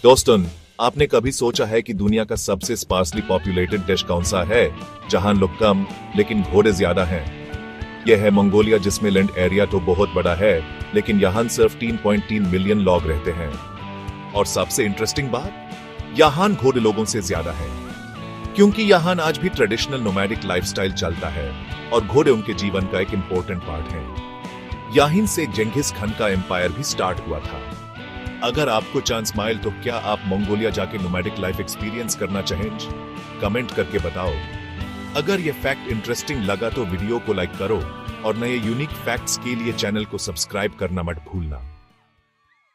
दोस्तों, आपने कभी सोचा है कि दुनिया का सबसे स्पार्सली पॉपुलेटेड देश कौन सा है, जहां लोग कम लेकिन घोड़े ज्यादा हैं? यह है मंगोलिया, जिसमें लैंड एरिया तो बहुत बड़ा है, लेकिन यहाँ सिर्फ 3.3 मिलियन लोग रहते हैं। और सबसे इंटरेस्टिंग बात, यहाँ घोड़े लोगों से ज्यादा है, क्योंकि यहाँ आज भी ट्रेडिशनल नोमैडिक लाइफस्टाइल चलता है और घोड़े उनके जीवन का एक इंपॉर्टेंट पार्ट है। यहीं से जेंगिस खान का एम्पायर भी स्टार्ट हुआ था। अगर आपको चांस मिले तो क्या आप मंगोलिया जाके नोमैडिक लाइफ एक्सपीरियंस करना चाहेंगे? कमेंट करके बताओ। अगर ये फैक्ट इंटरेस्टिंग लगा तो वीडियो को लाइक करो और नए यूनिक फैक्ट्स के लिए चैनल को सब्सक्राइब करना मत भूलना।